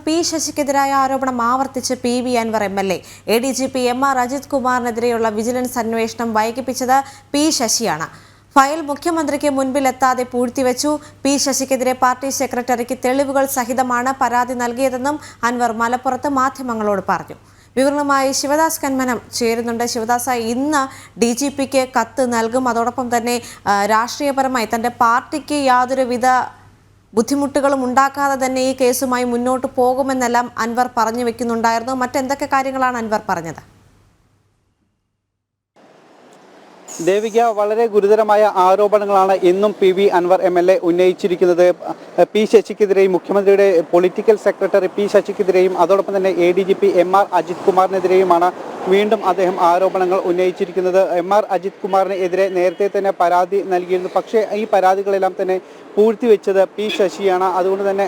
P ശശിക്കെതിരായ ആരോപണം ആവർത്തിച്ച് PV Anvar MLA. ADGP MR Ajith കുമാറിനെതിരെയുള്ള വിജിലൻസ് അന്വേഷണം വൈകിപ്പിച്ചത് പി ശശിയാണ്. ഫയൽ മുഖ്യമന്ത്രിക്ക് മുൻപിൽ എത്താതെ പൂഴ്ത്തിവെച്ചു. പി ശശിക്കെതിരെ പാർട്ടി സെക്രട്ടറിക്ക് തെളിവുകൾ സഹിതമാണ് പരാതി നൽകിയതെന്നും അൻവർ മലപ്പുറത്ത് മാധ്യമങ്ങളോട് പറഞ്ഞു. വിവരങ്ങളുമായി ശിവദാസ് കന്മനം ചേരുന്നുണ്ട്. ശിവദാസ, ഇന്ന് DGPക്ക് കത്ത് നൽകും. അതോടൊപ്പം തന്നെ രാഷ്ട്രീയപരമായി തന്റെ പാർട്ടിക്ക് യാതൊരുവിധ ബുദ്ധിമുട്ടുകളും ഉണ്ടാക്കാതെ തന്നെ ഈ കേസുമായി മുന്നോട്ട് പോകുമെന്നെല്ലാം അൻവർ പറഞ്ഞു വെക്കുന്നുണ്ടായിരുന്നു. മറ്റെന്തൊക്കെ കാര്യങ്ങളാണ് അൻവർ പറഞ്ഞത്? ദേവിക, വളരെ ഗുരുതരമായ ആരോപണങ്ങളാണ് ഇന്നും PV അൻവർ MLA ഉന്നയിച്ചിരിക്കുന്നത്. പി ശശിക്കെതിരെയും മുഖ്യമന്ത്രിയുടെ പൊളിറ്റിക്കൽ സെക്രട്ടറി പി ശശിക്കെതിരെയും അതോടൊപ്പം തന്നെ ADGP MR അജിത് കുമാറിനെതിരെയുമാണ് വീണ്ടും അദ്ദേഹം ആരോപണങ്ങൾ ഉന്നയിച്ചിരിക്കുന്നത്. MR അജിത് കുമാറിനെതിരെ നേരത്തെ തന്നെ പരാതി നൽകിയിരുന്നു. പക്ഷേ ഈ പരാതികളെല്ലാം തന്നെ പൂഴ്ത്തിവെച്ചത് പി ശശിയാണ്. അതുകൊണ്ട് തന്നെ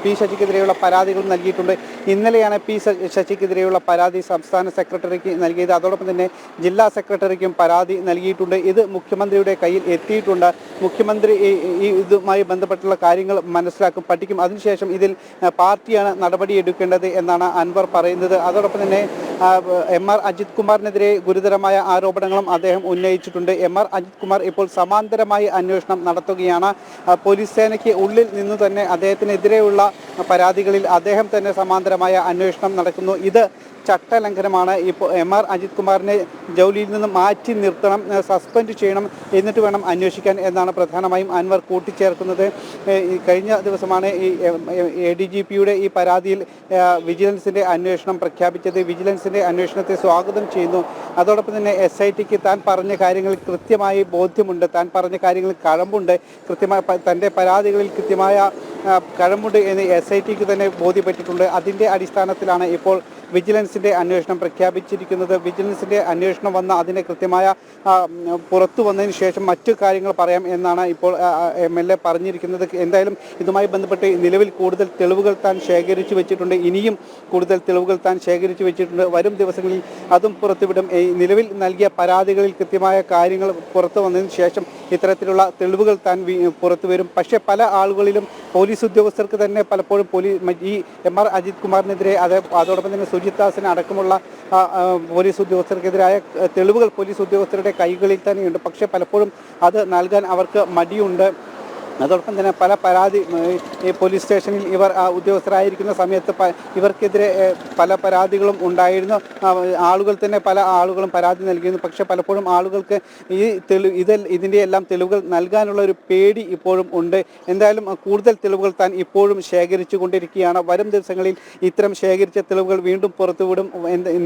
പി ശശിക്കെതിരെയുള്ള പരാതികൾ നൽകിയിട്ടുണ്ട്. ഇന്നലെയാണ് പി ശശിക്കെതിരെയുള്ള പരാതി സംസ്ഥാന സെക്രട്ടറിക്ക് നൽകിയത്. അതോടൊപ്പം തന്നെ ജില്ലാ സെക്രട്ടറിക്കും പരാതി നൽകിയിട്ടുണ്ട്. ഇത് മുഖ്യമന്ത്രിയുടെ കയ്യിൽ എത്തിയിട്ടുണ്ട്. മുഖ്യമന്ത്രി ഇതുമായി ബന്ധപ്പെട്ടുള്ള കാര്യങ്ങൾ മനസ്സിലാക്കും, പഠിക്കും. അതിനുശേഷം ഇതിൽ പാർട്ടിയാണ് നടപടിയെടുക്കേണ്ടത് എന്നാണ് അൻവർ പറയുന്നത്. അതോടൊപ്പം തന്നെ MR അജിത് കുമാറിനെതിരെ ഗുരുതരമായ ആരോപണങ്ങളും അദ്ദേഹം ഉന്നയിച്ചിട്ടുണ്ട്. MR അജിത് കുമാർ ഇപ്പോൾ സമാന്തരമായി അന്വേഷണം നടത്തുകയാണ്. പോലീസ് സേനയ്ക്ക് ഉള്ളിൽ നിന്ന് തന്നെ അദ്ദേഹത്തിനെതിരെയുള്ള പരാതികളിൽ അദ്ദേഹം തന്നെ സമാന്തരമായ അന്വേഷണം നടക്കുന്നു. ഇത് ചട്ടലംഘനമാണ്. ഇപ്പോൾ MR അജിത് കുമാറിനെ ജോലിയിൽ നിന്ന് മാറ്റി നിർത്തണം, സസ്പെൻഡ് ചെയ്യണം, എന്നിട്ട് വേണം അന്വേഷിക്കാൻ എന്നാണ് പ്രധാനമായും അൻവർ കൂട്ടിച്ചേർക്കുന്നത്. കഴിഞ്ഞ ദിവസമാണ് ഈ ADGPയുടെ ഈ പരാതിയിൽ വിജിലൻസിൻ്റെ അന്വേഷണം പ്രഖ്യാപിച്ചത്. വിജിലൻസിൻ്റെ അന്വേഷണത്തെ സ്വാഗതം ചെയ്യുന്നു. അതോടൊപ്പം തന്നെ SITക്ക് താൻ പറഞ്ഞ കാര്യങ്ങളിൽ കൃത്യമായി ബോധ്യമുണ്ട്, താൻ പറഞ്ഞ കാര്യങ്ങളിൽ കഴമ്പുണ്ട്, കൃത്യമായ തൻ്റെ പരാതികളിൽ കൃത്യമായ കഴമ്പുണ്ട് എന്ന് SITക്ക് തന്നെ ബോധ്യപ്പെട്ടിട്ടുണ്ട്. അതിൻ്റെ അടിസ്ഥാനത്തിലാണ് ഇപ്പോൾ വിജിലൻസിൻ്റെ അന്വേഷണം പ്രഖ്യാപിച്ചിരിക്കുന്നത്. വിജിലൻസിൻ്റെ അന്വേഷണം വന്ന അതിനെ കൃത്യമായ പുറത്തു വന്നതിന് ശേഷം മറ്റു കാര്യങ്ങൾ പറയാം എന്നാണ് ഇപ്പോൾ MLA പറഞ്ഞിരിക്കുന്നത്. എന്തായാലും ഇതുമായി ബന്ധപ്പെട്ട് നിലവിൽ കൂടുതൽ തെളിവുകൾ താൻ ശേഖരിച്ചു വെച്ചിട്ടുണ്ട്. ഇനിയും കൂടുതൽ തെളിവുകൾ താൻ ശേഖരിച്ചു വെച്ചിട്ടുണ്ട്. വരും ദിവസങ്ങളിൽ അതും പുറത്തുവിടും. നിലവിൽ നൽകിയ പരാതികളിൽ കൃത്യമായ കാര്യങ്ങൾ പുറത്തു വന്നതിന് ശേഷം ഇത്തരത്തിലുള്ള തെളിവുകൾ താൻ പുറത്തു വരും. പക്ഷേ പല ആളുകളിലും പോലീസ് ഉദ്യോഗസ്ഥർക്ക് തന്നെ പലപ്പോഴും ഈ MR അജിത് കുമാറിനെതിരെ അതോടൊപ്പം തന്നെ സുജിത് ദാസിന് അടക്കമുള്ള പോലീസ് ഉദ്യോഗസ്ഥർക്കെതിരായ തെളിവുകൾ പോലീസ് ഉദ്യോഗസ്ഥരുടെ കൈകളിൽ തന്നെയുണ്ട്. പക്ഷേ പലപ്പോഴും അത് നൽകാൻ അവർക്ക് മടിയുണ്ട്. അതോടൊപ്പം തന്നെ പല പരാതി ഈ പോലീസ് സ്റ്റേഷനിൽ ഇവർ ഉദ്യോഗസ്ഥരായിരിക്കുന്ന സമയത്ത് ഇവർക്കെതിരെ പല പരാതികളും ഉണ്ടായിരുന്നു. ആളുകൾ തന്നെ പല ആളുകളും പരാതി നൽകിയിരുന്നു. പക്ഷേ പലപ്പോഴും ആളുകൾക്ക് ഇതിൻ്റെ എല്ലാം തെളിവുകൾ നൽകാനുള്ള ഒരു പേടി ഇപ്പോഴും ഉണ്ട്. എന്തായാലും കൂടുതൽ തെളിവുകൾ താൻ ഇപ്പോഴും ശേഖരിച്ചു കൊണ്ടിരിക്കുകയാണ്. വരും ദിവസങ്ങളിൽ ഇത്തരം ശേഖരിച്ച തെളിവുകൾ വീണ്ടും പുറത്തുവിടും.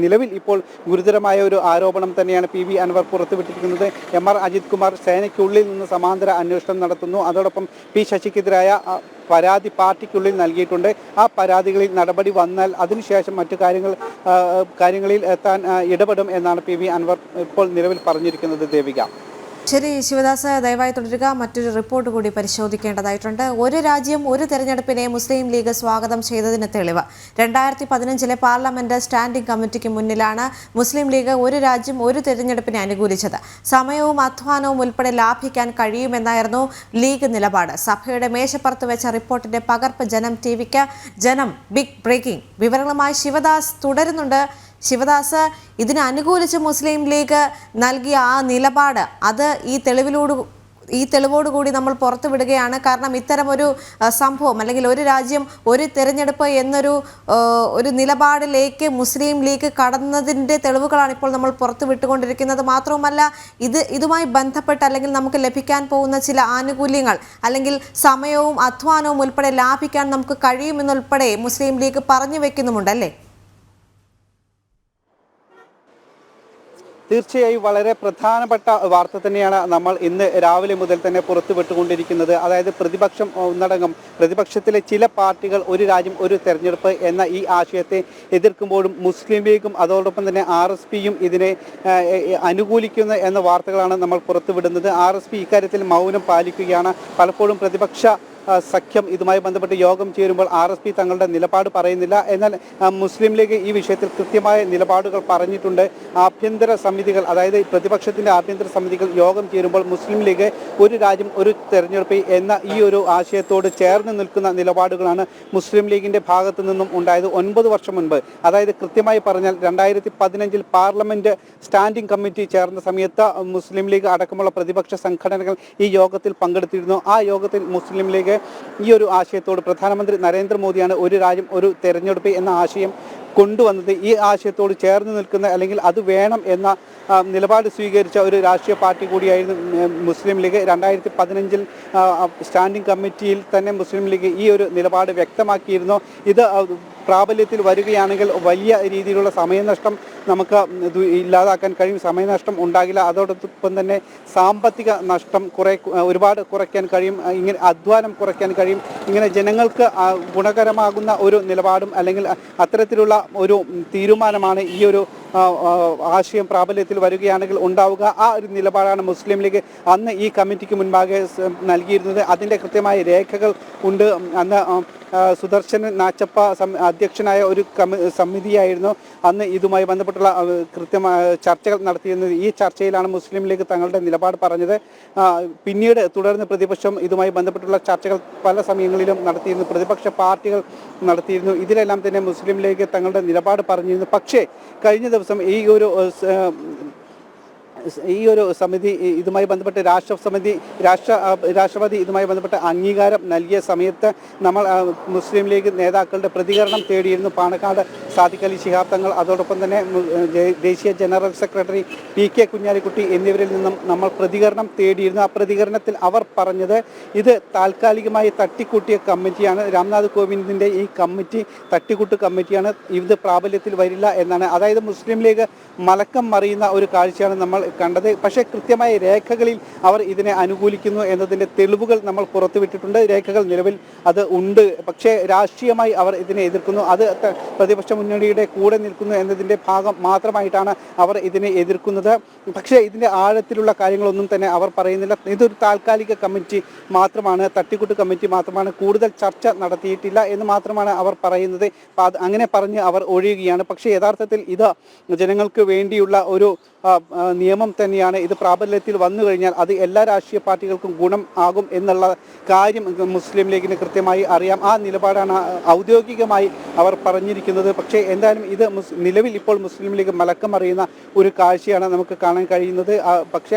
നിലവിൽ ഇപ്പോൾ ഗുരുതരമായ ഒരു ആരോപണം തന്നെയാണ് PV അൻവർ പുറത്തുവിട്ടിരിക്കുന്നത്. MR അജിത് കുമാർ സേനയ്ക്കുള്ളിൽ നിന്ന് സമാന്തര അന്വേഷണം നടത്തുന്നു. അതോടൊപ്പം പി ശശിക്കെതിരായ പരാതി പാർട്ടിക്കുള്ളിൽ നൽകിയിട്ടുണ്ട്. ആ പരാതികളിൽ നടപടി വന്നാൽ അതിനുശേഷം മറ്റു കാര്യങ്ങളിൽ താൻ ഇടപെടും എന്നാണ് PV അൻവർ ഇപ്പോൾ നിലവിൽ പറഞ്ഞിരിക്കുന്നത്. ദേവിക. ശരി ശിവദാസ്, ദയവായി തുടരുക. മറ്റൊരു റിപ്പോർട്ട് കൂടി പരിശോധിക്കേണ്ടതായിട്ടുണ്ട്. ഒരു രാജ്യം ഒരു തെരഞ്ഞെടുപ്പിനെ മുസ്ലിം ലീഗ് സ്വാഗതം ചെയ്തതിന് തെളിവ് 2015 പാർലമെന്റ് സ്റ്റാൻഡിംഗ് കമ്മിറ്റിക്ക് മുന്നിലാണ് മുസ്ലിം ലീഗ് ഒരു രാജ്യം ഒരു തെരഞ്ഞെടുപ്പിനെ അനുകൂലിച്ചത്. സമയവും അധ്വാനവും ഉൾപ്പെടെ ലാഭിക്കാൻ കഴിയുമെന്നായിരുന്നു ലീഗ് നിലപാട്. സഭയുടെ മേശപ്പുറത്ത് വെച്ച റിപ്പോർട്ടിന്റെ പകർപ്പ് ജനം TVക്ക്. ജനം ബിഗ് ബ്രേക്കിംഗ് വിവരങ്ങളുമായി ശിവദാസ് തുടരുന്നുണ്ട്. ശിവദാസ്, ഇതിന് അനുകൂലിച്ച് മുസ്ലിം ലീഗ് നൽകിയ ആ നിലപാട് അത് ഈ തെളിവോടുകൂടി നമ്മൾ പുറത്തുവിടുകയാണ്. കാരണം ഇത്തരം ഒരു സംഭവം അല്ലെങ്കിൽ ഒരു രാജ്യം ഒരു തെരഞ്ഞെടുപ്പ് എന്നൊരു നിലപാടിലേക്ക് മുസ്ലിം ലീഗ് കടന്നതിൻ്റെ തെളിവുകളാണ് ഇപ്പോൾ നമ്മൾ പുറത്തുവിട്ടുകൊണ്ടിരിക്കുന്നത്. മാത്രവുമല്ല ഇതുമായി ബന്ധപ്പെട്ട് അല്ലെങ്കിൽ നമുക്ക് ലഭിക്കാൻ പോകുന്ന ചില ആനുകൂല്യങ്ങൾ അല്ലെങ്കിൽ സമയവും അധ്വാനവും ഉൾപ്പെടെ ലാഭിക്കാൻ നമുക്ക് കഴിയുമെന്നുൾപ്പെടെ മുസ്ലിം ലീഗ് പറഞ്ഞു വെക്കുന്നുമുണ്ടല്ലേ? തീർച്ചയായും വളരെ പ്രധാനപ്പെട്ട വാർത്ത തന്നെയാണ് നമ്മൾ ഇന്ന് രാവിലെ മുതൽ തന്നെ പുറത്തുവിട്ടുകൊണ്ടിരിക്കുന്നത്. അതായത് പ്രതിപക്ഷം ഒന്നടങ്കം പ്രതിപക്ഷത്തിലെ ചില പാർട്ടികൾ ഒരു രാജ്യം ഒരു തെരഞ്ഞെടുപ്പ് എന്ന ഈ ആശയത്തെ എതിർക്കുമ്പോഴും മുസ്ലിം ലീഗും അതോടൊപ്പം തന്നെ RSPയും ഇതിനെ അനുകൂലിക്കുന്നു എന്ന വാർത്തകളാണ് നമ്മൾ പുറത്തുവിടുന്നത്. RSP ഇക്കാര്യത്തിൽ മൗനം പാലിക്കുകയാണ്. പലപ്പോഴും പ്രതിപക്ഷ സഖ്യം ഇതുമായി ബന്ധപ്പെട്ട് യോഗം ചേരുമ്പോൾ RSP തങ്ങളുടെ നിലപാട് പറയുന്നില്ല. എന്നാൽ മുസ്ലിം ലീഗ് ഈ വിഷയത്തിൽ കൃത്യമായ നിലപാടുകൾ പറഞ്ഞിട്ടുണ്ട്. ആഭ്യന്തര സമിതികൾ, അതായത് പ്രതിപക്ഷത്തിൻ്റെ ആഭ്യന്തര സമിതികൾ യോഗം ചേരുമ്പോൾ മുസ്ലിം ലീഗ് ഒരു രാജ്യം ഒരു തെരഞ്ഞെടുപ്പ് എന്ന ഈ ഒരു ആശയത്തോട് ചേർന്ന് നിൽക്കുന്ന നിലപാടുകളാണ് മുസ്ലിം ലീഗിൻ്റെ ഭാഗത്തു നിന്നും ഉണ്ടായത്. 9 വർഷം മുൻപ്, അതായത് കൃത്യമായി പറഞ്ഞാൽ 2015 പാർലമെന്റ് സ്റ്റാൻഡിംഗ് കമ്മിറ്റി ചേർന്ന സമയത്ത് മുസ്ലിം ലീഗ് അടക്കമുള്ള പ്രതിപക്ഷ സംഘടനകൾ ഈ യോഗത്തിൽ പങ്കെടുത്തിരുന്നു. ആ യോഗത്തിൽ മുസ്ലിം ലീഗ് ഈ ഒരു ആശയത്തോട് പ്രധാനമന്ത്രി നരേന്ദ്രമോദിയാണ് ഒരു രാജ്യം ഒരു തെരഞ്ഞെടുപ്പ് എന്ന ആശയം കൊണ്ടുവന്നത്. ഈ ആശയത്തോട് ചേർന്ന് നിൽക്കുന്ന, അല്ലെങ്കിൽ അത് വേണം എന്ന നിലപാട് സ്വീകരിച്ച ഒരു രാഷ്ട്രീയ പാർട്ടി കൂടിയായിരുന്നു മുസ്ലിം ലീഗ്. 2015 സ്റ്റാൻഡിംഗ് കമ്മിറ്റിയിൽ തന്നെ മുസ്ലിം ലീഗ് ഈ ഒരു നിലപാട് വ്യക്തമാക്കിയിരുന്നു. ഇത് പ്രാബല്യത്തിൽ വരികയാണെങ്കിൽ വലിയ രീതിയിലുള്ള സമയനഷ്ടം നമുക്ക് ഇല്ലാതാക്കാൻ കഴിയും. സമയനഷ്ടം ഉണ്ടാകില്ല. അതോടൊപ്പം തന്നെ സാമ്പത്തിക നഷ്ടം ഒരുപാട് കുറയ്ക്കാൻ കഴിയും. ഇങ്ങനെ അധ്വാനം കുറയ്ക്കാൻ കഴിയും. ഇങ്ങനെ ജനങ്ങൾക്ക് ഗുണകരമാകുന്ന ഒരു നിലപാടും അല്ലെങ്കിൽ അത്തരത്തിലുള്ള ഒരു തീരുമാനമാണ് ഈ ഒരു ആശയം പ്രാബല്യത്തിൽ വരികയാണെങ്കിൽ ഉണ്ടാവുക. ആ ഒരു നിലപാടാണ് മുസ്ലിം ലീഗ് അന്ന് ഈ കമ്മിറ്റിക്ക് മുൻപാകെ നൽകിയിരുന്നത്. അതിൻ്റെ കൃത്യമായ രേഖകൾ ഉണ്ട്. അന്ന് സുദർശൻ നാച്ചപ്പ അധ്യക്ഷനായ ഒരു സമിതിയായിരുന്നു അന്ന് ഇതുമായി ബന്ധപ്പെട്ടുള്ള കൃത്യമായ ചർച്ചകൾ നടത്തിയിരുന്നത്. ഈ ചർച്ചയിലാണ് മുസ്ലിം ലീഗ് തങ്ങളുടെ നിലപാട് പറഞ്ഞത്. പിന്നീട് തുടർന്ന് പ്രതിപക്ഷം ഇതുമായി ബന്ധപ്പെട്ടുള്ള ചർച്ചകൾ പല സമയങ്ങളിലും നടത്തിയിരുന്നു. പ്രതിപക്ഷ പാർട്ടികൾ നടത്തിയിരുന്നു. ഇതിലെല്ലാം തന്നെ മുസ്ലിം ലീഗ് തങ്ങളുടെ നിലപാട് പറഞ്ഞിരുന്നു. പക്ഷേ കഴിഞ്ഞ ദിവസം ഈ ഒരു സമിതി ഇതുമായി ബന്ധപ്പെട്ട് രാഷ്ട്രപതി ഇതുമായി ബന്ധപ്പെട്ട് അംഗീകാരം നൽകിയ സമയത്ത് നമ്മൾ മുസ്ലിം ലീഗ് നേതാക്കളുടെ പ്രതികരണം തേടിയിരുന്നു. പാണക്കാട് സാദിഖ് അലി ശിഹാബ് തങ്ങൾ, അതോടൊപ്പം തന്നെ ദേശീയ ജനറൽ സെക്രട്ടറി PK കുഞ്ഞാലിക്കുട്ടി എന്നിവരിൽ നിന്നും നമ്മൾ പ്രതികരണം തേടിയിരുന്നു. ആ പ്രതികരണത്തിൽ അവർ പറഞ്ഞത് ഇത് താൽക്കാലികമായി തട്ടിക്കൂട്ടിയ കമ്മിറ്റിയാണ്. രാംനാഥ് കോവിന്ദിൻ്റെ ഈ കമ്മിറ്റി തട്ടിക്കൂട്ട് കമ്മിറ്റിയാണ്. ഇത് പ്രാബല്യത്തിൽ വരില്ല എന്നാണ്. അതായത് മുസ്ലിം ലീഗ് മലക്കം മറിയുന്ന ഒരു കാഴ്ചയാണ് നമ്മൾ കണ്ടത്. പക്ഷേ കൃത്യമായ രേഖകളിൽ അവർ ഇതിനെ അനുകൂലിക്കുന്നു എന്നതിൻ്റെ തെളിവുകൾ നമ്മൾ പുറത്തുവിട്ടിട്ടുണ്ട്. രേഖകൾ നിലവിൽ അത് ഉണ്ട്. പക്ഷേ രാഷ്ട്രീയമായി അവർ ഇതിനെ എതിർക്കുന്നു. അത് പ്രതിപക്ഷ മുന്നണിയുടെ കൂടെ നിൽക്കുന്നു എന്നതിൻ്റെ ഭാഗം മാത്രമായിട്ടാണ് അവർ ഇതിനെ എതിർക്കുന്നത്. പക്ഷേ ഇതിൻ്റെ ആഴത്തിലുള്ള കാര്യങ്ങളൊന്നും തന്നെ അവർ പറയുന്നില്ല. ഇതൊരു താൽക്കാലിക കമ്മിറ്റി മാത്രമാണ്, തട്ടിക്കൂട്ട് കമ്മിറ്റി മാത്രമാണ്, കൂടുതൽ ചർച്ച നടത്തിയിട്ടില്ല എന്ന് മാത്രമാണ് അവർ പറയുന്നത്. അങ്ങനെ പറഞ്ഞ് അവർ ഒഴിയുകയാണ്. പക്ഷേ യഥാർത്ഥത്തിൽ ഇത് ജനങ്ങൾക്ക് വേണ്ടിയുള്ള ഒരു നിയമം തന്നെയാണ്. ഇത് പ്രാബല്യത്തിൽ വന്നു കഴിഞ്ഞാൽ അത് എല്ലാ രാഷ്ട്രീയ പാർട്ടികൾക്കും ഗുണം ആകും എന്നുള്ള കാര്യം മുസ്ലിം ലീഗിന് കൃത്യമായി അറിയാം. ആ നിലപാടാണ് ഔദ്യോഗികമായി അവർ പറഞ്ഞിരിക്കുന്നത്. പക്ഷേ എന്തായാലും ഇത് നിലവിൽ ഇപ്പോൾ മുസ്ലിം ലീഗ് മലക്കം അറിയുന്ന ഒരു കാഴ്ചയാണ് നമുക്ക് കാണാൻ കഴിയുന്നത്. പക്ഷേ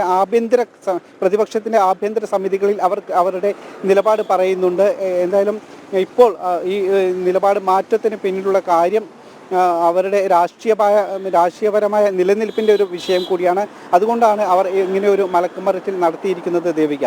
പ്രതിപക്ഷത്തിൻ്റെ ആഭ്യന്തര സമിതികളിൽ അവരുടെ നിലപാട് പറയുന്നുണ്ട്. എന്തായാലും ഇപ്പോൾ ഈ നിലപാട് മാറ്റത്തിന് പിന്നിലുള്ള കാര്യം അവരുടെ രാഷ്ട്രീയപരമായ നിലനിൽപ്പിൻ്റെ ഒരു വിഷയം കൂടിയാണ്. അതുകൊണ്ടാണ് അവർ ഇങ്ങനെ ഒരു മലക്കമറിച്ചിൽ നടത്തിയിരിക്കുന്നത്. ദേവിക.